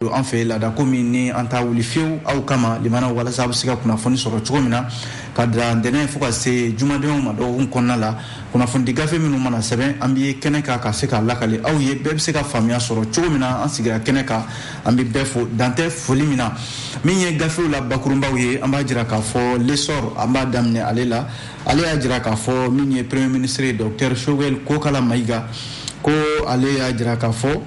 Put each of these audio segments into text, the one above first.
an fɛ laada ko min ni an t'a wuli fiyewu aw kama limana walasa a bɛ se ka kunnafoni sɔrɔ cogo min na ka da ntɛnɛn fo ka se jumadenw ma dɔgɔkun kɔnɔna la kunnafoni gafe minnu mana sɛbɛn an bɛ kɛnɛ kan ka se k'a lakale aw ye bɛɛ bɛ se ka faamuya sɔrɔ cogo min na an sigira kɛnɛ kan an bɛ bɛɛ fo dantɛ foli min na min ye gafew la bakurunbaw ye an b'a jira k'a fɔ l'essor an b'a daminɛ ale la ale y'a jira k'a fɔ min ye premier ministre docteur Choguel Kokala Mayiga ko ale y'a jira k'a fɔ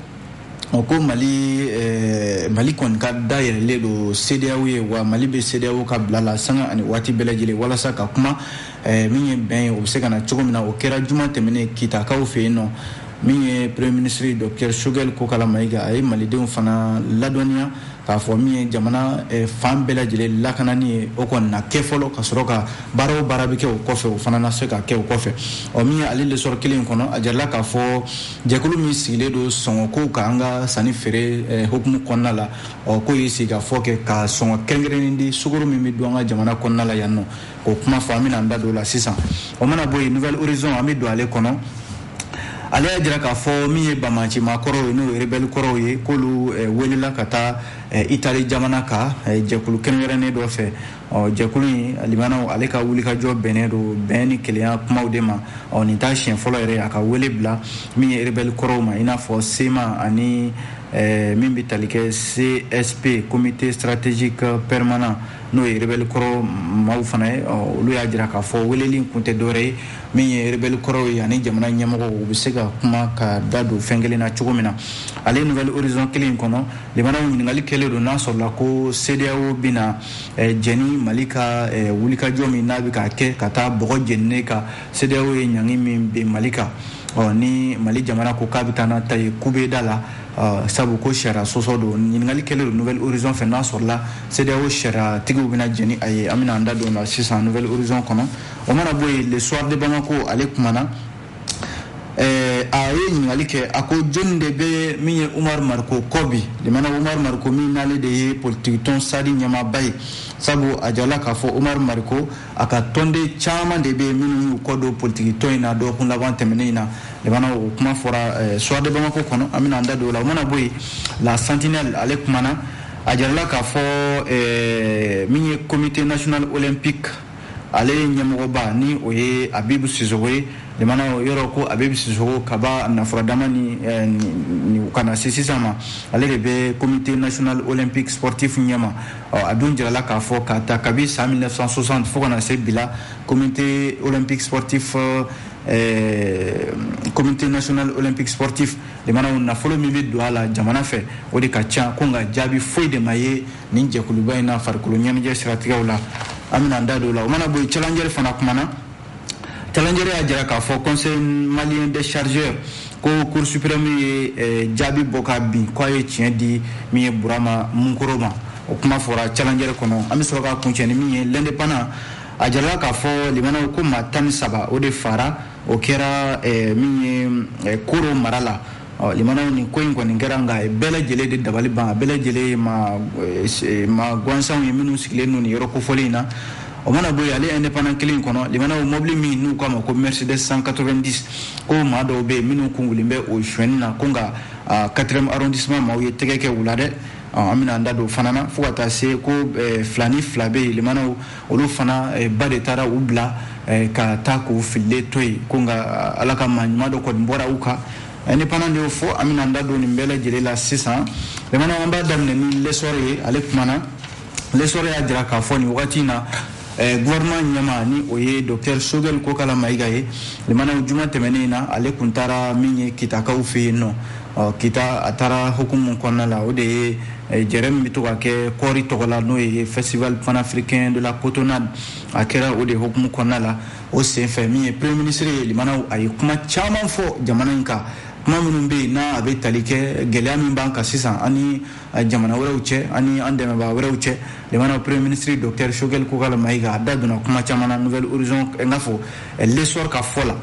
ko Mali kɔni ka dayɛlɛlen don CEDEAO ye wa Mali bɛ CEDEAO ka bila la sanga ani waati bɛɛ lajɛlen walasa ka kuma min ye bɛn ye o bɛ se ka na cogo min na o kɛra juma tɛmɛnen Kitakaw fɛ yen nɔ min ye premier ministre docteur Choguel Kokala Mayiga a ye malidenw fana ladɔnniya k'a fɔ min ye jamana fan bɛɛ lajɛlen lakanani ye o kɔni na kɛ fɔlɔ ka sɔrɔ ka baara o baara bɛ kɛ o kɔfɛ o fana na se ka kɛ o kɔfɛ min ye ale lesɔrɔ kelen in kɔnɔ a jarala k'a fɔ jɛkulu min sigilen don sɔngɔkow ka an ka sanni feere hukumu kɔnɔna la k'o ye sigi ka fɔ kɛ ka sɔngɔ kɛrɛnkɛrɛnnen di sukaro min bɛ don an ka jamana kɔnɔna la yan nɔ o kuma fɔ an bɛna an da don o la sisan o mana bɔ yen Nouvelle Horizon an bɛ don ale kɔnɔ ale y'a jira k'a fɔ min ye bamacima kɔrɔw ye n'o ye rebelle kɔrɔw ye k'olu welela ka taa Itali jamana kan jɛkulu kɛrɛnkɛrɛnnen dɔ fɛ jɛkulu in limanaw ale ka wulikajɔ bɛnnen don bɛn ni kelenya kumaw de ma nin t'a siɲɛ fɔlɔ yɛrɛ a ka wele bila min ye rebelle kɔrɔw ma i n'a fɔ SEMA ani min bɛ tali kɛ CSP comité stratégique permanent n'o ye rebelle kɔrɔ maaw fana ye olu y'a jira k'a fɔ weleli in kun tɛ dɔwɛrɛ ye min ye rebelle kɔrɔw ye ani jamana ɲɛmɔgɔw u bɛ se ka kuma ka da don fɛn kelen na cogo min na ale Nouvelle Horizon kelen in kɔnɔ limanaw ɲininkali kɛlen don n'a sɔrɔla ko CEDEAO bɛna jɛni Mali ka wulikajɔ min n'a bɛ ka kɛ ka taa bɔgɔ jeninen kan CEDEAO ye ɲangi min bɛ Mali kan ni Mali jamana ko k'a bɛ taa n'a ta ye kubeda la sabu ko sariya sɔsɔ don ɲininkali kɛlen don Nouvelle Horizon fɛ n'a sɔrɔla CEDEAO sariya tigiw bɛna jɛni a ye an bɛna an da don o la sisan Nouvelle Horizon kɔnɔ o mana bɔ yen le soir de Bamako ale kumana a ye ɲininkali kɛ a ko jɔnni de bɛ min ye Umar Mariko kɔ bi limana Umar Mariko min n'ale de ye politique tɔn sadi ɲɛmaaba ye sabu a jala k'a fɔ Umar Mariko a ka tɔnden caman de bɛ minnu y'u kɔ don politique tɔn in na dɔgɔkun laban tɛmɛnen in na limana o kuma fɔra soir de Bamako kɔnɔ an bɛna an da don o la o mana bɔ yen la Sentinelle ale kumana a jarala k'a fɔ min ye comité national olympique ale ɲɛmɔgɔba ni o ye Abibu Sisoko ye limana yɔrɔ ko Abibu Sisoko ka ba nafuradama ni kana se sisan ma ale de bɛ comité national olympique sportif ɲɛma a dun jirala k'a fɔ ka ta kabi san 1960 fo kana se bila comité olympique sportif comité national olympique sportif limana nafolo min bɛ don a la jamana fɛ o de ka ca ko nka jaabi foyi de ma ye nin jɛkuluba in na farikolo ɲɛnajɛ siratigɛw la an bɛna an da don o la o mana bɔ yen Challenger fana kumana Challenger y'a jira k'a fɔ conseil malien des chargeurs ko cour suprême ye jaabi bɔ ka bin k'a ye tiɲɛ di min ye Burama Munkoro ma o kuma fɔra Challenger kɔnɔ an bɛ sɔrɔ k'a kuncɛ ni min ye l'indépendant a jarala k'a fɔ limanaw ko maa 13 o de fara o kɛra min ye Koro mara la limanaw nin ko in kɔni kɛra nka bɛɛ lajɛlen de dabali ban a bɛɛ lajɛlen ma gansanw ye minnu sigilen don nin yɔrɔ kofɔlen in na o mana bɔ yen ale indépendant kelen kɔnɔ limanaw mobili min n'u k'a ma ko Mercedes 190 ko maa dɔw bɛ yen minnu kungulen bɛ o suɲɛni na ko nka 4e arrondissement maaw ye tɛgɛ kɛ u la dɛ an bɛna an da don o fana na fo ka taa se ko fila ni fila bɛ yen limanaw olu fana ba de taara u bila ka taa k'u fililen to yen ko nka ala ka maa ɲuman dɔ kɔni bɔra u kan indépendant de y'o fɔ an bɛna an da don nin bɛɛ lajɛlen la sisan limanaw an b'a daminɛ ni l'essor ye ale kumana l'essor y'a jira k'a fɔ nin wagati in na gouvernement ɲɛma ni o ye docteur Choguel Kokala Mayiga ye limanaw juma tɛmɛnen in na ale kun taara min ye Kitakaw fɛ yen nɔ Kita a taara hukumu kɔnɔna la o de ye jɛrɛ min bɛ to ka kɛ kɔɔri tɔgɔ la n'o ye festival panafricain de la cotonnade a kɛra o de hukumu kɔnɔna la o senfɛ min ye premier ministre ye limanaw a ye kuma caman fɔ jamana in kan kuma minnu bɛ yen n'a a bɛ tali kɛ gɛlɛya min b'an kan sisan ani jamana wɛrɛw cɛ ani an dɛmɛbaga wɛrɛw cɛ limanaw premier ministre docteur Choguel Kokala Mayiga a da donna kuma caman na Nouvelle Horizon i n'a fɔ l'essor ka fɔ la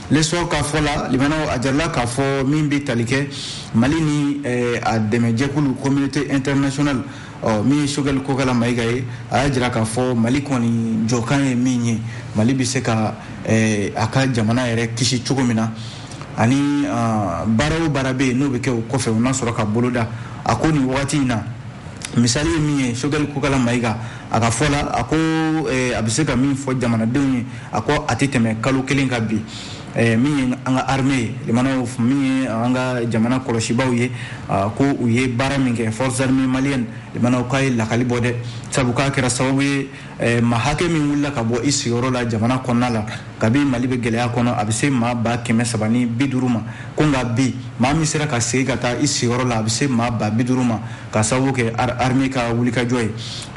l'essor ka fɔ la limanaw a jarala k'a fɔ min bɛ tali kɛ Mali ni a dɛmɛjɛkulu communauté internationale min ye Choguel Kokala Mayiga ye a y'a jira k'a fɔ Mali kɔni jɔkan ye min ye Mali bɛ se ka a ka jamana yɛrɛ kisi cogo min na ani baara o baara bɛ yen n'o bɛ kɛ o kɔfɛ o n'a sɔrɔ ka boloda ako ni wagati na misali min ye Choguel Kokala Mayiga a ka fɔ la a ko a bɛ se ka min fɔ jamanadenw ye a ko a tɛ tɛmɛ kalo kelen ka bi min ye an ka armée limanaw min ye an ka jamana kɔlɔsibaw ye ko u ye baara min kɛ forces armées maliennes limanaw k'a ye lakali bɔ dɛ sabu k'a kɛra sababu ye maa hakɛ min wulila ka bɔ i sigiyɔrɔ la jamana kɔnɔna la kabi Mali bɛ gɛlɛya kɔnɔ a bɛ se maa 350 ma ko nka bi maa min sera ka segin ka taa i sigiyɔrɔ la a bɛ se maa 50 ma ka sababu kɛ armée ka wulikajɔ ye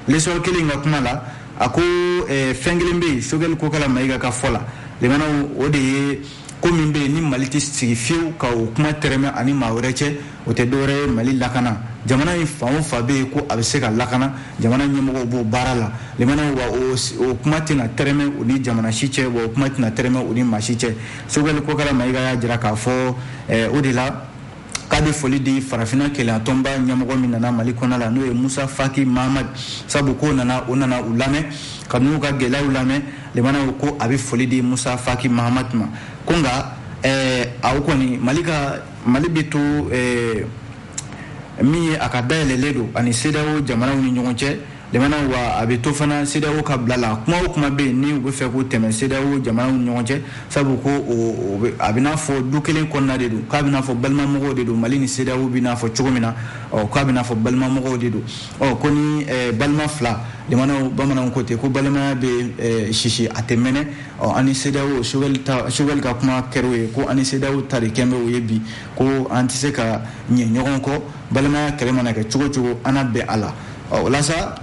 lesɔn kelen ka kuma la a ko fɛn kelen bɛ yen Choguel Kokala Mayiga ka fɔ la limanaw o de ye ko min bɛ yen ni Mali tɛ sigi fiyewu ka o kuma tɛrɛmɛ ani maa wɛrɛ cɛ o tɛ dɔwɛrɛ ye Mali lakana jamana in fan o fan bɛ yen ko a bɛ se ka lakana jamana ɲɛmɔgɔw b'o baara la limanaw wa o kuma tɛna tɛrɛmɛ o ni jamana si cɛ wa o kuma tɛna tɛrɛmɛ o ni maa si cɛ Choguel Kokala Mayiga y'a jira k'a fɔ o de la k'a bɛ foli di farafinna kɛlɛyatɔnba ɲɛmɔgɔ min nana Mali kɔnɔ la n'o ye Musa Faki Mahamad sabu ko o nana u lamɛn ka n'u ka gɛlɛyaw lamɛn limanaw ko a bɛ foli di Musa Faki Mahamad ma ko nka aw kɔni Mali bɛ to min ye a ka dayɛlɛlen don ani CEDEAO jamanaw ni ɲɔgɔn cɛ limanaw wa a bɛ to fana CEDEAO ka bila la kuma o kuma bɛ yen ni u bɛ fɛ k'o tɛmɛ CEDEAO jamanaw ni ɲɔgɔn cɛ sabu ko a bɛ n'a fɔ du kelen kɔnɔna de don k'a bɛ n'a fɔ balimamɔgɔw de don Mali ni CEDEAO bɛ n'a fɔ cogo min na k'a bɛ n'a fɔ balimamɔgɔw de don ko ni balima fila limanaw bamananw ko ten ko balimaya bɛ sisi a tɛ mɛnɛ ani CEDEAO Choguel ka kuma kɛr'o ye ko ani CEDEAO ta de kɛn bɛ o ye bi ko an tɛ se ka ɲɛ ɲɔgɔn kɔ balimaya kɛlɛ mana kɛ cogo cogo an na bɛn a la o la sa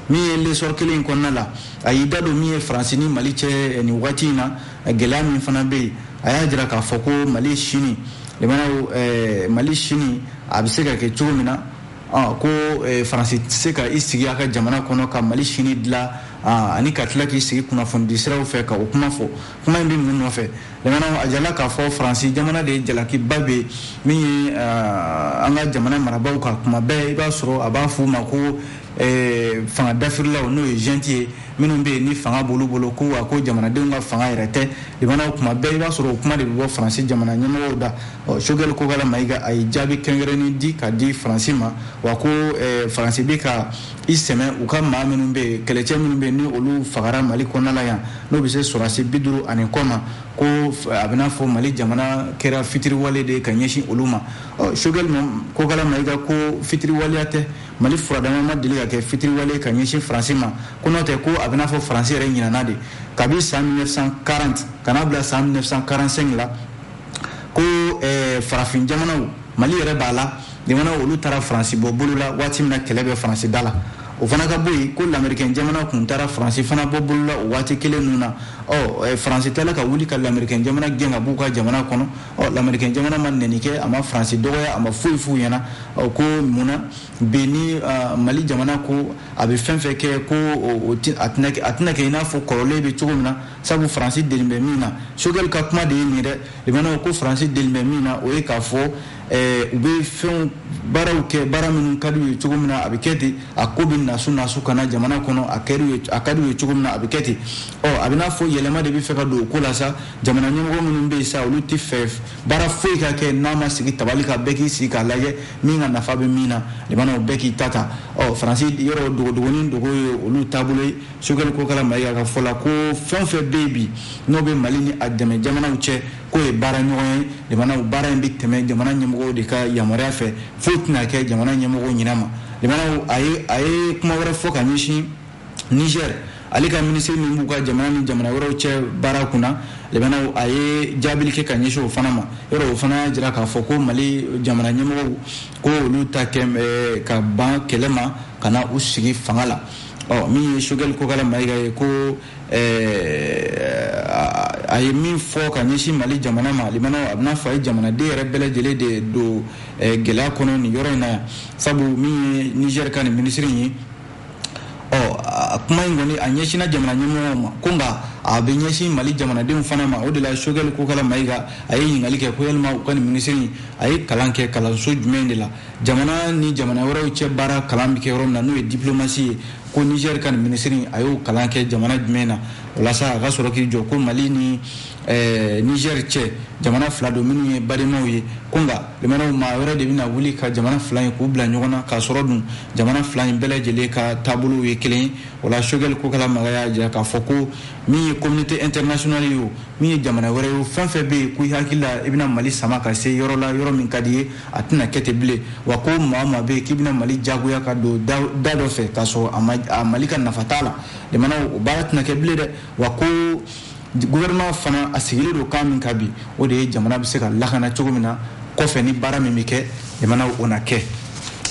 min ye lesɔn kelen in kɔnɔna la a y'i da don min ye Faransi ni Mali cɛ nin waati in na gɛlɛya min fana bɛ yen a y'a jira k'a fɔ ko Mali sini limanaw Mali sini a bɛ se ka kɛ cogo min na ko Faransi tɛ se ka i sigi a ka jamana kɔnɔ ka Mali sini dilan ani ka tila k'i sigi kunnafonidi siraw fɛ ka o kuma fɔ kuma in bɛ mun nɔfɛ limanaw a jala k'a fɔ Faransi jamana de ye jalakiba bɛ min ye an ka jamana marabaaw ka kuma bɛɛ i b'a sɔrɔ a b'a f'u ma ko fanga dafirilaw n'o ye junte ye minnu bɛ yen ni fanga b'olu bolo ko wa ko jamanadenw ka fanga yɛrɛ tɛ limanaw kuma bɛɛ i b'a sɔrɔ o kuma de bɛ bɔ Faransi jamana ɲɛmɔgɔw da Choguel Kokala Mayiga a ye jaabi kɛrɛnkɛrɛnnen di ka di Faransi ma wa ko Faransi bɛ ka i sɛmɛ u ka maa minnu bɛ yen kɛlɛcɛ minnu bɛ yen ni olu fagara Mali kɔnɔna la yan n'o bɛ se sɔrɔdasi 50 ani kɔ ma ko a bɛ n'a fɔ Mali jamana kɛra fitiriwale de ka ɲɛsin olu ma Choguel Kokala Mayiga ko fitiriwaleya tɛ Mali furadama ma deli ka kɛ fitiriwale ka ɲɛsin Faransi ma ko n'o tɛ ko a bɛ n'a fɔ Faransi yɛrɛ ɲinana de kabi san 1940 ka n'a bila san 1945 la ko farafin jamanaw Mali yɛrɛ b'a la jamanaw olu taara Faransi bɔ bolo la waati min na kɛlɛ bɛ Faransi da la o fana ka bɔ yen ko l'américain jamana kun taara Faransi fana bɔ bolo la o waati kelen ninnu na Faransi tala ka wuli ka l'américain jamana gɛn ka b'u ka jamana kɔnɔ l'américain jamana ma nɛni kɛ a ma Faransi dɔgɔya a ma foyi f'u ɲɛna ko munna bi ni Mali jamana ko a bɛ fɛn fɛn kɛ ko a tɛna kɛ i n'a fɔ kɔrɔlen bɛ cogo min na sabu Faransi deli bɛ min na Choguel ka kuma de ye nin dɛ limanaw ko Faransi deli bɛ min na o ye k'a fɔ u bɛ fɛnw baaraw kɛ baara minnu ka d'u ye cogo min na a bɛ kɛ ten a ko bɛ nasu ka na jamana kɔnɔ a ka d'u ye cogo min na a bɛ kɛ ten a bɛ n'a fɔ yɛlɛma de bɛ fɛ ka don o ko la sa jamana ɲɛmɔgɔ minnu bɛ yen sa olu tɛ fɛ baara foyi ka kɛ n'a ma sigi tabali kan bɛɛ k'i sigi k'a lajɛ min ka nafa bɛ min na limanaw bɛɛ k'i ta Faransi yɔrɔ dogodogonin dogo ye olu taabolo ye Choguel Kokala Mayiga ka fɔ la ko fɛn fɛn bɛ yen bi n'o bɛ Mali ni a dɛmɛ jamanaw cɛ k'o ye baara ɲɔgɔn ye limanaw baara in bɛ tɛmɛ jamana ɲɛmɔgɔw de ka yamaruya fɛ foyi tɛna kɛ jamana ɲɛmɔgɔw ɲinɛ ma limanaw a ye kuma wɛrɛ fɔ ka ɲɛsin Niger ale ka minisiri min b'u ka jamana ni jamana wɛrɛw cɛ baara kunna limanaw a ye jaabili kɛ ka ɲɛsin o fana ma yɔrɔ o fana y'a jira k'a fɔ ko Mali jamana ɲɛmɔgɔw ko olu ta kɛ ka ban kɛlɛ ma ka na u sigi fanga la min ye Choguel Kokala Mayiga ye ko a ye min fɔ ka ɲɛsin Mali jamana ma limanaw a bɛna fɔ a ye jamanaden yɛrɛ bɛɛ lajɛlen de don gɛlɛya kɔnɔ nin yɔrɔ in na yan sabu min ye Niger ka nin minisiri ye a kuma in kɔni a ɲɛsinna jamana ɲɛmɔgɔw ma ko nka a bɛ ɲɛsin Mali jamanadenw fana ma o de la Choguel Kokala Mayiga a ye ɲininkali kɛ ko yalima u ka nin minisiri a ye kalan kɛ kalanso jumɛn de la jamana ni jamana wɛrɛw cɛ baara kalan bɛ kɛ yɔrɔ min na n'o ye diplomasi ye ko Niger ka nin ministre a y'o kalan kɛ jamana jumɛn na walasa a ka sɔrɔ k'i jɔ ko Mali ni Niger cɛ jamana fila don minnu ye balimaw ye ko nka limanaw maa wɛrɛ de bɛna wuli ka jamana fila in k'u bila ɲɔgɔn na k'a sɔrɔ dun jamana fila in bɛɛ lajɛlen ka taabolow ye kelen ye o la Choguel Kokala Maga y'a jira k'a fɔ ko min ye communauté internationale ye o min ye jamana wɛrɛ ye o fɛn fɛn bɛ yen ko i hakili la i bɛna Mali sama ka se yɔrɔ la yɔrɔ min ka di ye a tɛna kɛ ten bilen wa ko maa o maa bɛ yen k'i bɛna Mali jagoya ka don da dɔ fɛ k'a sɔrɔ a Mali ka nafa t'a la limanaw o baara tɛna kɛ bilen dɛ wa ko gouvernement fana a sigilen don kan min ka bi o de ye jamana bɛ se ka lakana cogo min na kɔfɛ ni baara min bɛ kɛ limanaw o na kɛ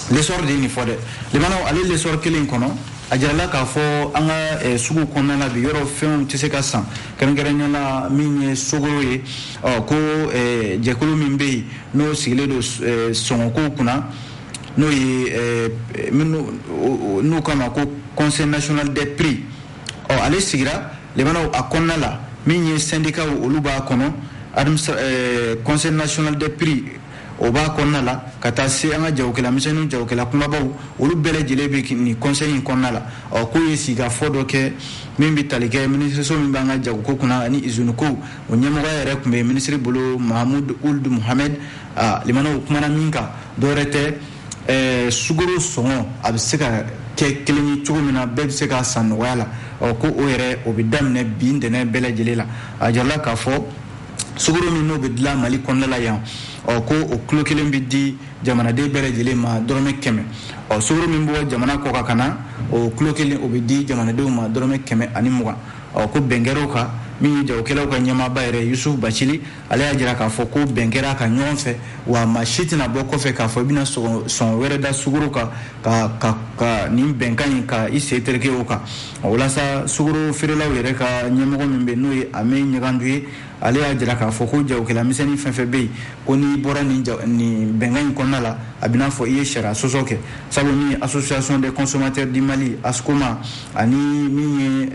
l'essor de ye nin fɔ dɛ limanaw ale l'essor kelen kɔnɔ a jirala k'a fɔ an ka sugu kɔnɔna la bi yɔrɔ fɛnw tɛ se ka san kɛrɛnkɛrɛnnenya la min ye sogoro ye ko jɛkulu min bɛ yen n'o sigilen don sɔngɔkow kunna n'o ye n'o kama ko conseil national des prix ale sigira limanaw a kɔnɔna la min ye syndicat olu b'a kɔnɔ conseil national des prix o b'a kɔnɔna la ka taa se an ka jagokɛla misɛnninw jagokɛla kumabaw olu bɛɛ lajɛlen bɛ nin conseil in kɔnɔna la k'o ye sigikafɔ dɔ kɛ min bɛ tali kɛ minisiriso min b'an ka jagoko kunna ani usine ko o ɲɛmɔgɔya yɛrɛ tun bɛ minisiri bolo Mahamudu Ould Mohamed limanaw kumana min kan dɔwɛrɛ tɛ sugaro sɔngɔ a bɛ se ka kɛ kelen ye cogo min na bɛɛ bɛ se ka san nɔgɔya la ko o yɛrɛ o bɛ daminɛ bi ntɛnɛn bɛɛ lajɛlen la a jirala k'a fɔ sugaro min n'o bɛ dilan Mali kɔnɔna la yan ko o kilo kelen bɛ di jamanaden bɛɛ lajɛlen ma dɔrɔmɛ 100 sugaro min bɔ jamana kɔ kan ka na o kilo kelen o bɛ di jamanadenw ma dɔrɔmɛ 120 ko bɛn kɛra o kan min ye jagokɛlaw ka ɲɛmaaba yɛrɛ Yusuf Bacili ale y'a jira k'a fɔ ko bɛn kɛra a kan ɲɔgɔn fɛ wa maa si tɛna bɔ kɔfɛ k'a fɔ i bɛna sɔngɔ wɛrɛ da sugaro kan ka nin bɛnkan in ka i sen tereke o kan walasa sugaro feerelaw yɛrɛ ka ɲɛmɔgɔ min bɛ n'o ye Ame Ɲagandu ye ale y'a jira k'a fɔ ko jagokɛla misɛnnin fɛn fɛn bɛ yen ko n'i bɔra nin bɛnkan in kɔnɔna la a bɛ n'a fɔ i ye sariya sɔsɔ kɛ sabu min ye association des consommateurs du Mali ASCOMA ani min ye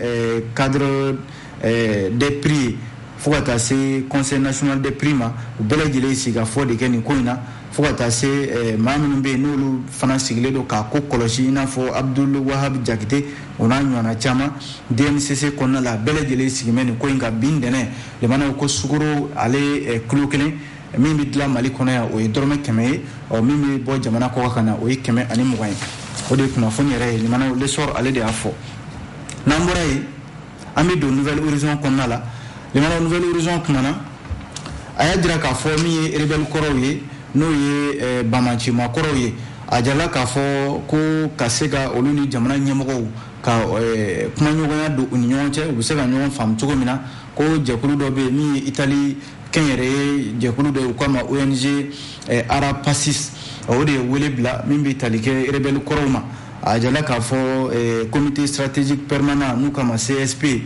cadre des prix fo ka taa se conseil national des prix ma u bɛɛ lajɛlen sigikafɔ de kɛ nin ko in na fo ka taa se maa minnu bɛ yen n'olu fana sigilen don k'a ko kɔlɔsi i n'a fɔ Abdul Wahab Jakite o n'a ɲɔgɔnna caman DNCC kɔnɔna la bɛɛ lajɛlen sigimɛ nin ko in kan bi ntɛnɛn limanaw ko sugaro ale kilo kelen min bɛ dilan Mali kɔnɔ yan o ye dɔrɔmɛ 100 ye min bɛ bɔ jamana kɔ kan na o ye 120 ye o de ye kunnafoni yɛrɛ ye limanaw l'essor ale de y'a fɔ n'an bɔra yen an bɛ don nouvelle horizon kɔnɔna la limanaw nouvelle horizon kumana a y'a jira k'a fɔ min ye rebelle kɔrɔw ye n'o ye bamacima kɔrɔw ye a jirala k'a fɔ ko ka se ka olu ni jamana ɲɛmɔgɔw ka kuma ɲɔgɔnya don u ni ɲɔgɔn cɛ u bɛ se ka ɲɔgɔn faamu cogo min na ko jɛkulu dɔ bɛ yen min ye Itali kɛnyɛrɛ ye jɛkulu dɔ ye u k'a ma ONG Arapacis o de ye wele bila min bɛ tali kɛ rebelle kɔrɔw ma a jirala k'a fɔ comité stratégique permanent n'u k'a ma CSP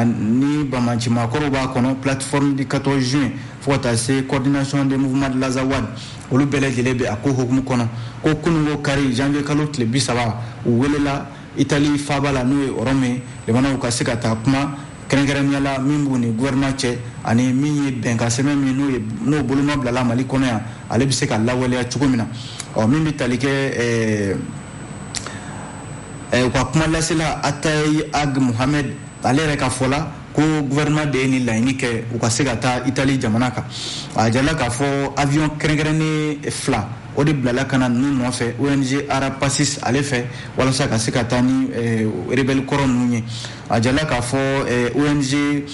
ni bamacima kɔrɔw b'a kɔnɔ plateforme du 14 juin fo ka taa se coordination des mouvements de l'Azawad olu bɛɛ lajɛlen bɛ a ko hukumu kɔnɔ ko kununko kari janvier kalo tile 30 u welela Itali faaba la n'o ye Rome ye limanaw ka se ka taa kuma kɛrɛnkɛrɛnnenya la min b'u ni gouvernement cɛ ani min ye bɛnkan sɛbɛn min n'o boloma bilala Mali kɔnɔ yan ale bɛ se ka lawaleya cogo min na min bɛ tali kɛ u ka kuma lasela Atayi Ag Mohamed ale yɛrɛ ka fɔ la ko gouvernement de ye ni laɲini kɛ u ka se ka taa Itali jamana kan a jirala k'a fɔ avion kɛrɛnkɛrɛnnen 2 o de bilala ka na ninnu nɔfɛ ONG Arapacis ale fɛ walasa ka se ka taa ni rebelle kɔrɔ ninnu ye a jirala k'a fɔ ONG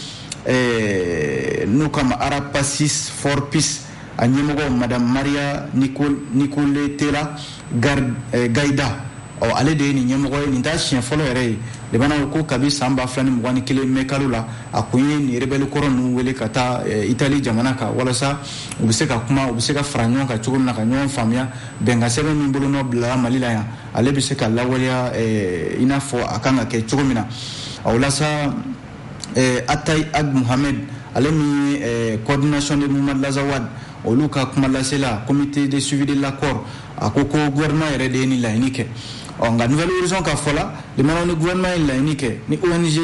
n'u kama Arapacis for Peace a ɲɛmɔgɔ Madame Maria Nicoletela Gaida ale de ye nin ɲɛmɔgɔ ye nin t'a siɲɛ fɔlɔ yɛrɛ ye limanaw ko kabi san 2021 mai kalo la a kun ye nin rebelle kɔrɔ ninnu wele ka taa Itali jamana kan walasa u bɛ se ka kuma u bɛ se ka fara ɲɔgɔn kan cogo min na ka ɲɔgɔn faamuya bɛnkan sɛbɛn min bolonɔ bilala Mali la yan ale bɛ se ka lawaleya i n'a fɔ a kan ka kɛ cogo min na walasa Atayi Ag Mohamed ale min ye coordination des mouvements de l'Azawad olu ka kuma lasela comité de suivi de l'accord a ko gouvernement yɛrɛ de ye nin laɲini kɛ nka nouvelle horizon ka fɔ la limanaw ni gouvernement ye laɲini kɛ ni ONG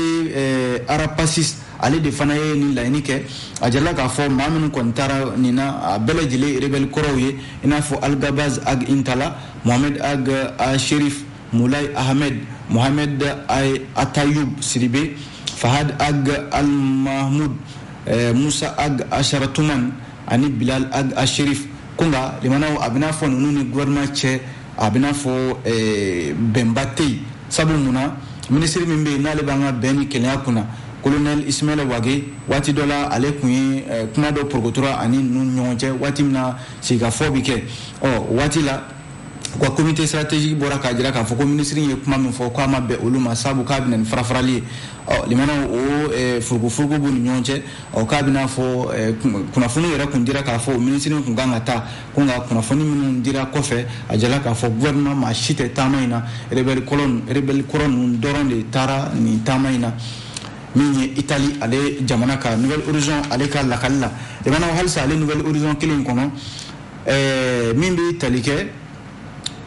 Arapacis ale de fana ye ni laɲini kɛ a jala k'a fɔ maa minnu kɔni taara nin na a bɛɛ lajɛlen rebelle kɔrɔw ye i n'a fɔ Al-Gabaz Ag Intala, Mohamed Ag Sherif, Moulay Ahmed, Mohamed Atayub Sidibé, Fahad Ag Al-Mahmoud, Musa Ag Asharatuman ani Bilal Ag Asherif kunga limanaw abina fɔ ninnu ni gouvernement cɛ abina fɔ bɛnba tɛ yen sabu munna ministre min bɛ yen n'ale b'an ka bɛn ni kɛnɛya kunna colonel Ismaila Wage waati dɔ la ale kun ye kuma dɔ porokotora ani ninnu ɲɔgɔn cɛ waati min na sigikafɔ bi kɛ waati la u ka comité stratégique bɔra k'a jira k'a fɔ ko ministre ye kuma min fɔ k'a ma bɛn olu ma sabu k'a bɛna ni farafarali ye limanaw o furugufurugu b'u ni ɲɔgɔn cɛ k'a bɛna fɔ kunnafoni yɛrɛ kun dira k'a fɔ ministre kun kan ka taa ko nka kunnafoni minnu dira kɔfɛ a jala k'a fɔ gouvernement maa si tɛ taama in na rebelle kɔrɔ ninnu dɔrɔn de taara nin taama in na min ye Italie ale jamana ka Nouvelle Horizon ale ka lakali la limanaw halisa ale Nouvelle Horizon kelen kɔnɔ min bɛ tali kɛ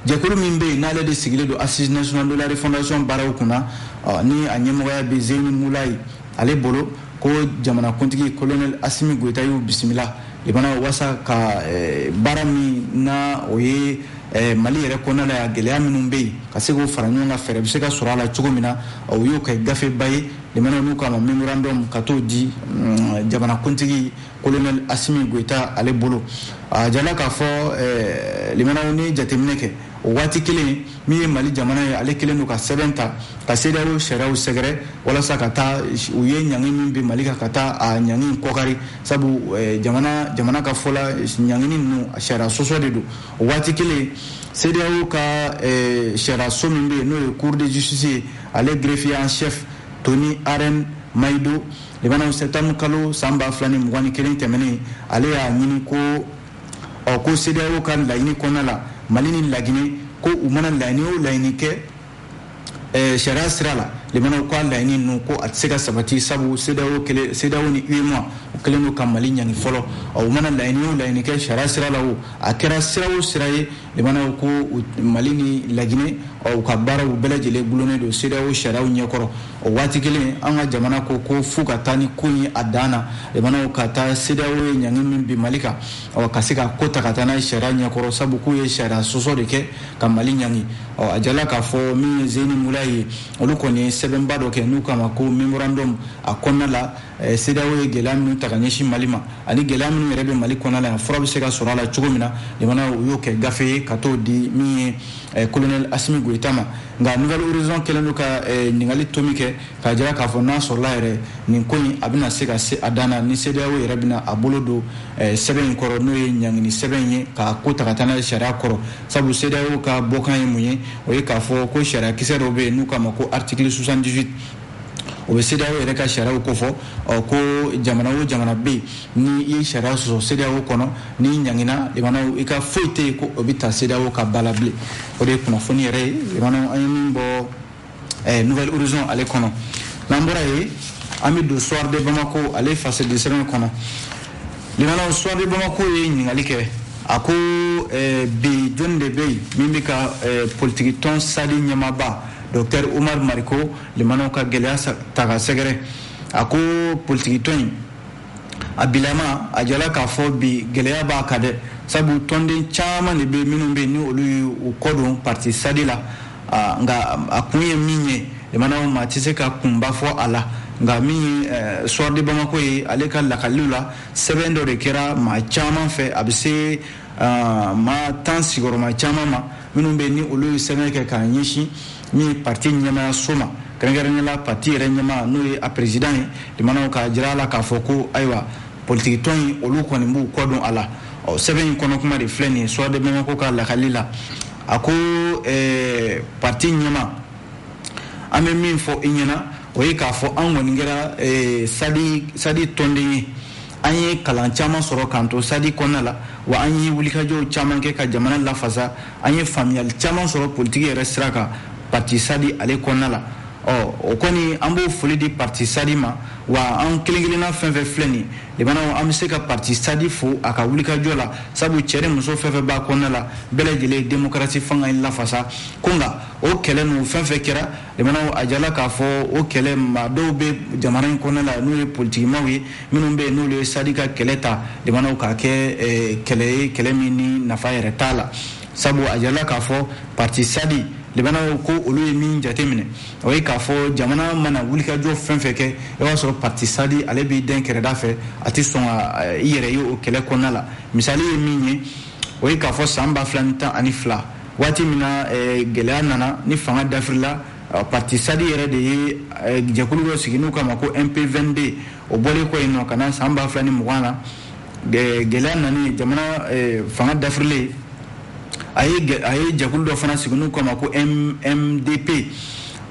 jɛkulu min bɛ yen n'ale de sigilen don Assise nationale de la refondation baaraw kunna ni a ɲɛmɔgɔya bɛ Zeyni Moulaye ale bolo ko jamanakuntigi colonel Assimi Goïta y'u bisimila limanaw wasa ka baara min na o ye Mali yɛrɛ kɔnɔna la gɛlɛya minnu bɛ yen ka se k'o fara ɲɔgɔn kan fɛɛrɛ bɛ se ka sɔrɔ a la cogo min na o y'o kɛ gafeba ye limanaw n'u k'a ma memorandum ka t'o di jamanakuntigi colonel Assimi Goïta ale bolo a jala k'a fɔ limanaw ni jateminɛ kɛ o waati kelen min ye Mali jamana ye ale kelen don ka sɛbɛn ta ka CEDEAO sariyaw sɛgɛrɛ walasa ka taa u ye ɲangi min bɛ Mali kan ka taa a ɲangi kɔkari sabu jamana ka fɔ la ɲangini ninnu sariya sɔsɔ de don o waati kelen CEDEAO ka sariya so min bɛ yen n'o ye Cour de justice ye ale greffier en chef Tony Aren Maido limanaw septembre kalo san 2021 tɛmɛnen ale y'a ɲini ko CEDEAO ka laɲini kɔnɔna la Mali ni Laginɛ ko u mana laɲini o laɲini kɛ sariya sira la limanaw ka laɲini ninnu ko a tɛ se ka sabati sabu CEDEAO ni UEMOA u kɛlen don ka Mali ɲangi fɔlɔ u mana laɲini o laɲini kɛ sariya sira la o a kɛra sira o sira ye limanaw ko Mali ni Laginɛ u ka baaraw bɛɛ lajɛlen gulonnen don CEDEAO sariyaw ɲɛkɔrɔ o waati kelen an ka jamana ko fo ka taa ni ko ye a dan na limanaw ka taa CEDEAO ye ɲangi min bi Mali kan ka se ka ko ta ka taa n'a ye sariya ɲɛkɔrɔ sabu k'u ye sariya sɔsɔ de kɛ ka Mali ɲangi a jala k'a fɔ min ye Zeyni Moulaye ye olu kɔni ye sɛbɛnba dɔ kɛ n'u kama ko memorandum a kɔnɔna la CEDEAO ye gɛlɛya minnu ta ka ɲɛsin Mali ma ani gɛlɛya minnu yɛrɛ bɛ Mali kɔnɔna la yan fura bɛ se ka sɔrɔ a la cogo min na limanaw u y'o kɛ gafe ye ka t'o di min ye colonel Assimi Goïta ma nka Nouvelle Horizon kɛlen don ka ɲininkali tomi kɛ k'a jira k'a fɔ n'a sɔrɔla yɛrɛ nin ko in a bɛna se ka se a dan na ni CEDEAO yɛrɛ bɛna a bolo don sɛbɛn in kɔrɔ n'o ye ɲangini sɛbɛn ye k'a ko ta ka taa n'a ye sariya kɔrɔ sabu CEDEAO ka bɔkan ye mun ye o ye k'a fɔ ko sariya kisɛ dɔw bɛ yen n'u k'a ma ko article 78 o bɛ CEDEAO yɛrɛ ka sariyaw kofɔ ko jamana o jamana bɛ yen ni i ye sariya sɔsɔ CEDEAO kɔnɔ ni ɲangina limanaw i ka foyi tɛ yen ko o bɛ ta CEDEAO ka ba la bilen o de ye kunnafoni yɛrɛ ye limanaw an ye min bɔ Nouvelle Horizon ale kɔnɔ n'an bɔra yen an bɛ don Soir de Bamako ale façade sɛbɛn kɔnɔ limanaw Soir de Bamako ye ɲininkali kɛ a ko bi jɔnni de bɛ yen min bɛ ka politiki tɔn sali ɲɛmaaba Dr Omar Mariko limanaw ka gɛlɛya ta ka sɛgɛrɛ a ko politiki tɔn in a bilama a jala k'a fɔ bi gɛlɛya b'a kan dɛ sabu tɔnden caman de bɛ minnu bɛ ni olu ye u kɔ don parti sadi la nka a kun ye min ye limanaw ma tɛ se ka kunba fɔ a la nka min ye Soir de Bamako ye ale ka lakaliw la sɛbɛn dɔ de kɛra maa caman fɛ a bɛ se maa 10 sigiyɔrɔma caman ma minnu bɛ ni olu ye sɛbɛn kɛ k'a ɲɛsin min ye parti ɲɛmaaya so ma kɛrɛnkɛrɛnnenya parti yɛrɛ ɲɛmaa n'o ye a président ye limanaw k'a jira a la k'a fɔ ko ayiwa politiki tɔn in olu kɔni b'u kɔ don a la sɛbɛn in kɔnɔ kuma de filɛ nin ye Soir de Bamako ka lakali la a ko parti ɲɛmaa an bɛ min fɔ i ɲɛna o ye k'a fɔ an kɔni kɛra sadi tɔnden ye an ye kalan caman sɔrɔ k'an to sadi kɔnɔna la wa an ye wulikajɔw caman kɛ ka jamana lafasa an ye faamuyali caman sɔrɔ politiki yɛrɛ sira kan parti sadi ale kɔnɔna la o kɔni an b'o foli di parti sadi ma wa an kelen-kelenna fɛn fɛn filɛ nin limanaw an bɛ se ka parti sadi fo a ka wulikajɔ la sabu cɛ ni muso fɛn fɛn b'a kɔnɔna la bɛɛ lajɛlen démocratie fanga in lafasa ko nka o kɛlɛ ninnu fɛn fɛn kɛra limanaw a jala k'a fɔ o kɛlɛ maa dɔw bɛ jamana in kɔnɔna la n'u ye politikimaw ye minnu bɛ yen n'olu ye sadi ka kɛlɛ ta limanaw k'a kɛ kɛlɛ ye kɛlɛ min ni nafa yɛrɛ t'a la sabu a jala k'a fɔ parti sadi libanaw ko olu ye min jate minɛ o ye k'a fɔ jamana mana wulikajɔ fɛn fɛn kɛ i b'a sɔrɔ parti sadi ale b'i den kɛrɛda fɛ a tɛ sɔn ka i yɛrɛ ye o kɛlɛ kɔnɔna la misali ye min ye o ye k'a fɔ san 2012 waati min na gɛlɛya nana ni fanga dafirila parti sadi yɛrɛ de ye jɛkulu dɔ sigi n'u k'a ma ko MP22 o bɔlen kɔ yen nɔ ka na san 2020 na gɛlɛya nani jamana fanga dafirilen a ye jɛkulu dɔ fana sigi n'u k'a ma ko MDP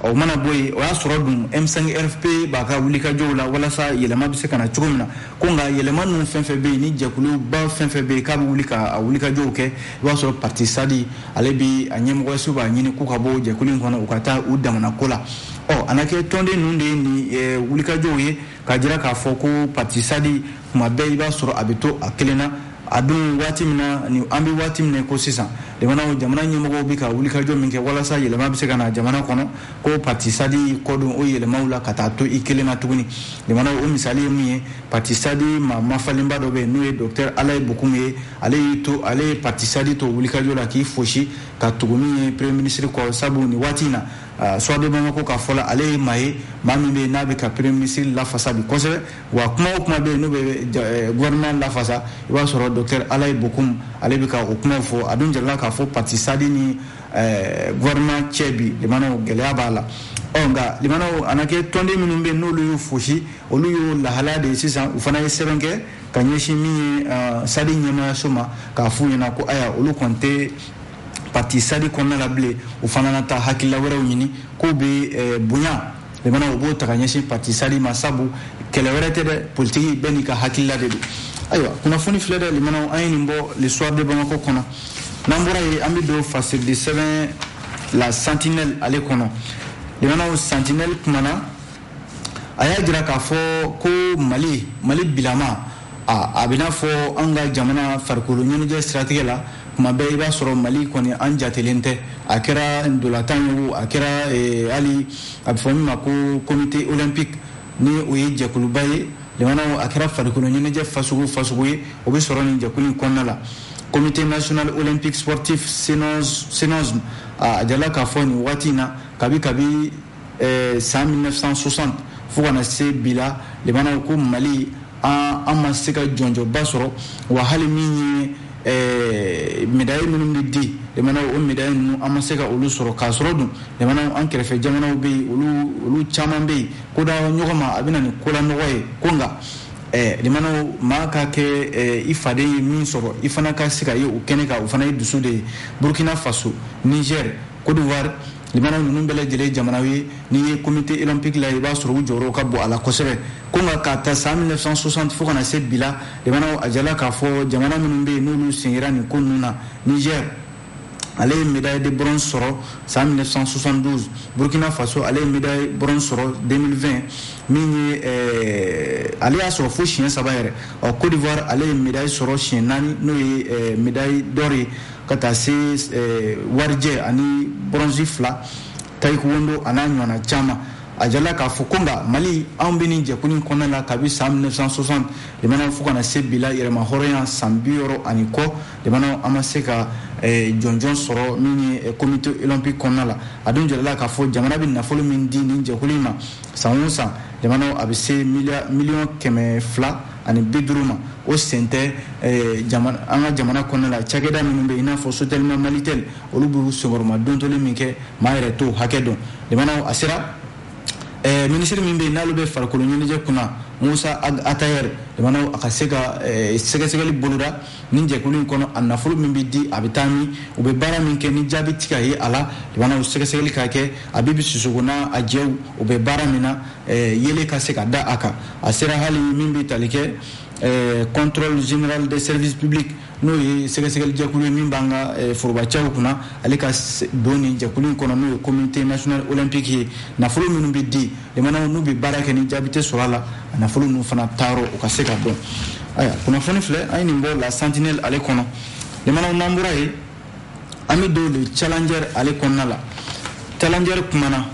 o mana bɔ yen o y'a sɔrɔ dun M5 RFP b'a ka wulikajɔw la walasa yɛlɛma bɛ se ka na cogo min na ko nka yɛlɛma ninnu fɛn fɛn bɛ yen ni jɛkuluba fɛn fɛn bɛ yen k'a bɛ wuli ka wulikajɔw kɛ i b'a sɔrɔ parti sadi ale bi a ɲɛmɔgɔso b'a ɲini k'u ka bɔ jɛkulu in kɔnɔ u ka taa u damana ko la a na kɛ tɔnden ninnu de ye nin wulikajɔw ye k'a jira k'a fɔ ko parti sadi kuma bɛɛ i b'a sɔrɔ a bɛ to a kelen na a dun waati min na ni an bɛ waati min na ko sisan jamana ɲɛmɔgɔw bɛ ka wulikajɔ min kɛ walasa yɛlɛma bɛ se ka na jamana kɔnɔ ko parti sadi kɔdon o yɛlɛmaw la ka taa to i kelen na tuguni jamana o misali ye min ye parti sadi mafalenba dɔ bɛ yen n'o ye docteur Alaye Bokum ye ale ye parti sadi to wulikajɔ la k'i fosi ka tugu min ye premier ministre kɔ sabu ni waati in na Suwade Bamako ka fɔ la ale ye maa ye maa min bɛ yen n'a bɛ ka premier ministre lafasa bi kosɛbɛ wa kuma o kuma bɛ yen n'o bɛ gouvernement lafasa i b'a sɔrɔ docteur Alaye Bokum ale bɛ ka o kumaw fɔ a dun jarala k'a fɔ parti sadi ni gouvernement cɛ bi limanaw gɛlɛya b'a la nka limanaw a na kɛ tɔnden minnu bɛ yen n'olu y'u fosi olu y'o lahalaya de ye sisan u fana ye sɛbɛn kɛ ka ɲɛsin min ye sadi ɲɛmaayaso ma k'a f'u ɲɛna ko aya olu kɔni tɛ parti sadi kɔnɔna la bilen u fana na taa hakilila wɛrɛw ɲini k'u bɛ bonya limanaw u b'o ta ka ɲɛsin parti sadi ma sabu kɛlɛ wɛrɛ tɛ dɛ politiki bɛɛ n'i ka hakilila de don ayiwa kunnafoni filɛ dɛ limanaw an ye nin bɔ l'histoire de Bamako kɔnɔ n'an bɔra yen an bɛ don fasirili sɛbɛn la sentinelle ale kɔnɔ limanaw sentinelle kumana a y'a jira k'a fɔ ko mali bilama a bɛ n'a fɔ an ka jamana farikolo ɲɛnajɛ siratigɛ la kuma bɛɛ i b'a sɔrɔ mali kɔni an jatelen tɛ a kɛra ndolantan ye o a kɛra hali a bɛ fɔ min ma ko comité olympique ni o ye jɛkuluba ye limanaw a kɛra farikolo ɲɛnajɛ fasugu ye o bɛ sɔrɔ nin jɛkulu in kɔnɔna la comité national olympique sportif CNOSM a jala k'a fɔ nin waati in na kabi san 1960 fo kana se bi la limanaw ko mali an ma se ka jɔnjɔba sɔrɔ wa hali min ye médaille minnu bɛ di limanaw o médaille ninnu an ma se ka olu sɔrɔ k'a sɔrɔ dun limanaw an kɛrɛfɛ jamanaw bɛ yen olu caman bɛ yen ko da ɲɔgɔn ma a bɛ na nin ko la nɔgɔ ye ko nka limanaw maa ka kɛ i faden ye min sɔrɔ i fana ka se ka ye o kɛnɛ kan o fana ye dusu de ye Burkina Faso Niger Côte d'Ivoire limanaw ninnu bɛɛ lajɛlen ye jamanaw ye n'i ye comité olympique la i b'a sɔrɔ u jɔyɔrɔ ka bon a la kosɛbɛ ko nka k'a ta san 1960 fo kana se bi la limanaw a jala k'a fɔ jamana minnu bɛ yen n'olu sengera nin ko ninnu na Niger ale ye médaille de bronze sɔrɔ san 1972 Burkina Faso ale ye médaille bronze sɔrɔ 2020 min ye ale y'a sɔrɔ fo siɲɛ 3 yɛrɛ Côte d'Ivoire ale ye médaille sɔrɔ siɲɛ 4 n'o ye médaille d'or ye ka taa se warijɛ ani bronze 2 taekwondo a n'a ɲɔgɔnna caman a jala k'a fɔ ko nka mali anw bɛ nin jɛkulu in kɔnɔna la kabi san 1960 limanaw fo kana se bi la yɛrɛma hɔrɔnya san 60 ani kɔ limanaw an ma se ka jɔnjɔn sɔrɔ min ye comité olympique kɔnɔna la a dun jala k'a fɔ jamana bɛ nafolo min di nin jɛkulu in ma san o san limanaw a bɛ se miliyɔn 250 ma o sen tɛ an ka jamana kɔnɔna la cakɛda minnu bɛ i n'a fɔ sotelima malitel olu b'u senkɔrɔma dontɔli min kɛ maa yɛrɛ t'o hakɛ dɔn limanaw a sera ministre min bɛ yen n'ale bɛ farikolo ɲɛnajɛ kunna Musa Atayer limanaw a ka se ka sɛgɛsɛgɛli boloda nin jɛkulu in kɔnɔ a nafolo min bɛ di a bɛ taa min u bɛ baara min kɛ ni jaabi tigɛ ye a la limanaw sɛgɛsɛgɛli ka kɛ a bɛ Sisoko n'a a jɛw u bɛ baara min na yelen ka se ka da a kan a sera hali min bɛ tali kɛ contrôle général des services publics n'o ye sɛgɛsɛgɛli jɛkulu ye min b'an ka forobacaw kunna ale ka don nin jɛkulu in kɔnɔ n'o ye communauté nationale olympique ye nafolo minnu bɛ di limanaw n'u bɛ baara kɛ ni jaabi tɛ sɔrɔ a la a nafolo ninnu fana taayɔrɔ u ka se ka dɔn aya kunnafoni filɛ an ye nin bɔ la sentinelle ale kɔnɔ limanaw n'an bɔra yen an bɛ don le challenger ale kɔnɔna la challenger kumana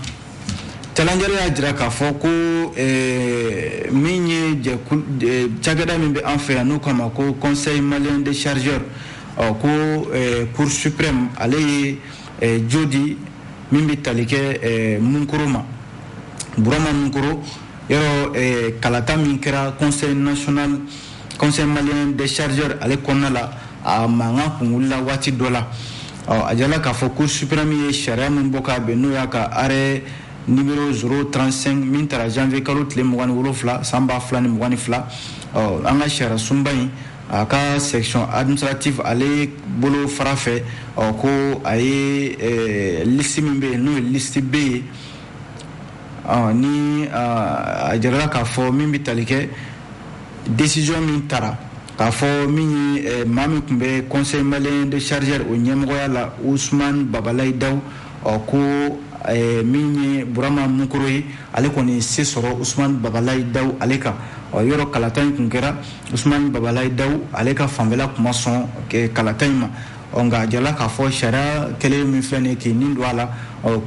challenger y'a jira k'a fɔ ko min ye cakɛda min bɛ an fɛ yan n'o kama ko conseil malien des chargeurs ko cour suprême ale ye jodi min bɛ tali kɛ Munkoro ma Burama Munkoro yɔrɔ kalata min kɛra conseil malien des chargeurs ale kɔnɔna la a mankan kun wulila waati dɔ la a jala k'a fɔ cour suprême ye sariya min bɔ k'a bɛn n'o y'a ka arrêt numéro 035 min taara janvier kalo tile 27 san 2022 an ka sariya sunba in a ka section administrative ale bolo fara fɛ ko a ye liste min bɛ yen n'o ye liste B ye ni a jarala k'a fɔ min bɛ tali kɛ décision min taara k'a fɔ min ye maa min tun bɛ conseil malien de chargeur o ɲɛmɔgɔya la Ousmane Babalayi Dawu ko min ye Burama Munkoro ye ale kɔni ye se sɔrɔ Ousmane Babalayi Dawu ale kan yɔrɔ kalata in kun kɛra Ousmane Babalayi Dawu ale ka fanfɛla kuma sɔn kalata in ma nka a jala k'a fɔ sariya kɛlen min filɛ nin ye k'i nin don a la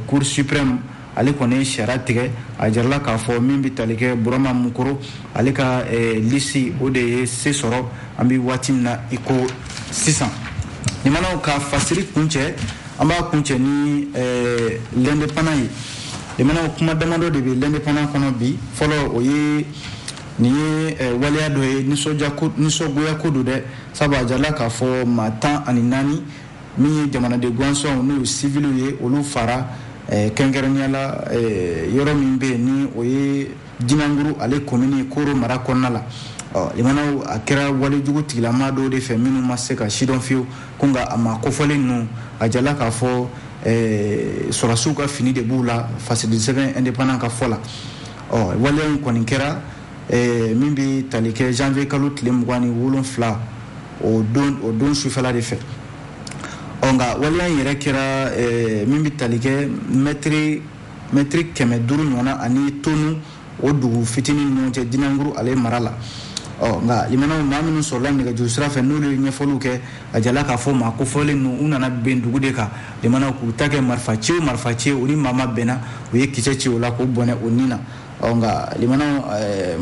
cour suprême ale kɔni ye sariya tigɛ a jarala k'a fɔ min bɛ tali kɛ Burama Munkoro ale ka liste o de ye se sɔrɔ an bɛ waati min na i ko sisan limanaw ka fasiri kun cɛ an b'a kun cɛ ni l'indépendant ye limanaw kuma damadɔ de bɛ l'indépendant kɔnɔ bi fɔlɔ o ye nin ye waleya dɔ ye nisɔngoya ko don dɛ sabu a jarala k'a fɔ maa 14 min ye jamanaden gansanw n'o ye civils ye olu fara kɛnkɛrɛnnenya la yɔrɔ min bɛ yen ni o ye Jinanguru ale commune Koro mara kɔnɔna la limanaw a kɛra walejugu tigilama dɔw de fɛ minnu ma se ka sidɔn fiyewu ko nka a ma kofɔlen ninnu a jala k'a fɔ sɔrɔsiw ka fini de b'u la fasidi sɛbɛn indépendant ka fɔ la waleya in kɔni kɛra min bɛ tali kɛ janvier kalo tile 27 o don sufɛla de fɛ nka waleya in yɛrɛ kɛra min bɛ tali kɛ mɛtiri 500 ɲɔgɔnna ani tonu o dugu fitinin ni ɲɔgɔn cɛ Jinanguru ale mara la nka limanaw maa minnu sɔrɔla nɛgɛjuru sira fɛ n'olu ye ɲɛfɔliw kɛ a jala k'a fɔ maa kofɔlen ninnu u nana bɛn dugu de kan limanaw k'u ta kɛ marifa ci o ni maa ma bɛnna u ye kisɛ ci o la k'o bɔnɛ o nin na nka limanaw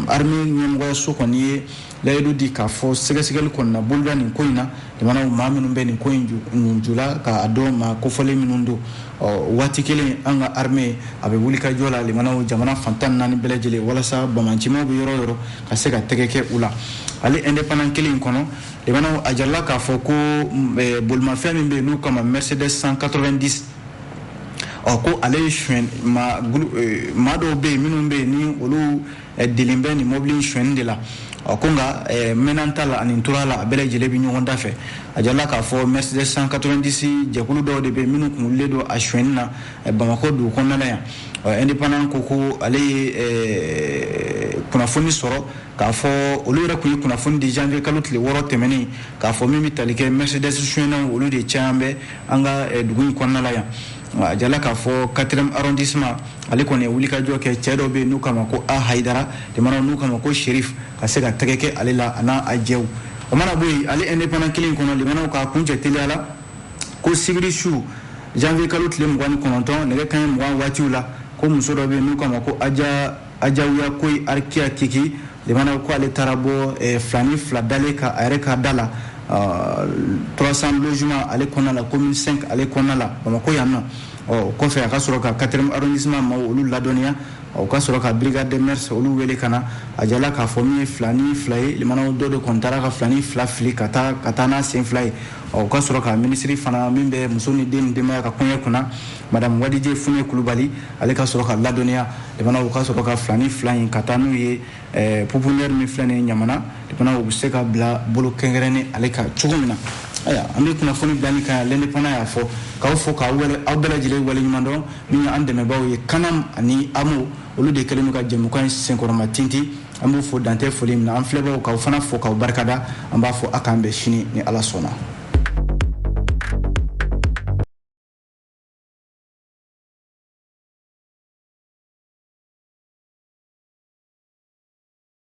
armée ɲɛmɔgɔyaso kɔni ye layidu di k'a fɔ sɛgɛsɛgɛli kɔni na boloda nin ko in na limanaw maa minnu bɛ nin ko in jula k'a dɔn maa kofɔlen minnu don waati kelen an ka armée a bɛ wuli ka jɔ la limanaw jamana fantan 4 bɛɛ lajɛlen walasa bamancimaw bɛ yɔrɔ yɔrɔ ka se ka tɛgɛ kɛ u la ale indépendant kelen in kɔnɔ limanaw a jarala k'a fɔ ko bolimafɛn min bɛ yen n'o kama Mercedes 190 ko ale ye suɲɛ maa dɔw bɛ yen minnu bɛ yen ni olu delen bɛ nin mobili suɲɛni de la ko nka mɛnan t'a la ani tora la a bɛɛ lajɛlen bɛ ɲɔgɔn da fɛ a jarala k'a fɔ Mercedes 190 jɛkulu dɔw de bɛ yen minnu kun wulilen don a suɲɛni na Bamakɔ dugu kɔnɔna la yan indépendant ko ale ye kunnafoni sɔrɔ k'a fɔ olu yɛrɛ kun ye kunnafoni di janvier kalo tile 6 tɛmɛnen k'a fɔ min bɛ tali kɛ Mercedes suɲɛnaw olu de caman bɛ an ka dugu in kɔnɔna la yan a jala k'a fɔ 4e arrondissement ale kɔni ye wulikajɔ kɛ cɛ dɔw bɛ yen n'u kama ko A Haidara limanaw n'u kama ko Sherif ka se ka tɛgɛ kɛ ale la a n'a jɛw o mana bɔ yen ale indépendant kelen kɔnɔ limanaw k'a kun cɛ teliya la ko sigiri su janvier kalo tile 29 nɛgɛ kanɲɛ 20 waatiw la ko muso dɔ bɛ yen n'u kama ko Ajawuya Koyi Arkiya Kiki limanaw ko ale taara bɔ filani fila dalen ka a yɛrɛ ka da la 300 logements ale kɔnɔna la commune 5 ale kɔnɔna la Bamakɔ yan nɔ kɔfɛ a ka sɔrɔ ka 4e arrondissement ma olu ladɔnniya o ka sɔrɔ ka brigade de mers olu wele ka na a jala k'a fɔ min ye filani fila ye limanaw dɔ de kɔni taara ka filani fila fili ka taa n'a sen fila ye o ka sɔrɔ ka ministre fana min bɛ muso ni den ni denbaya ka kɔɲɛ kunna madame Wadije Fune Kulubali ale ka sɔrɔ ka ladɔnniya limanaw ka sɔrɔ ka filani fila in ka taa n'u ye pouponnière min filɛ nin ye Ɲamana limanaw bɛ se ka bila bolo kɛnkɛrɛnnen ale kan cogo min na aya an bɛ kunnafoni bilani kan l'indépendant y'a fɔ k'aw fɔ k'aw bɛɛ lajɛlen waleɲuman dɔn min ye an dɛmɛbaaw ye Kanam ani Amo olu de kelen ka jɛmukan senkɔrɔma tinti an b'u fo dantɛ foli min na an filɛbagaw k'aw fana fo k'aw barikada an b'a fɔ a k'an bɛn sini ni Ala sɔnna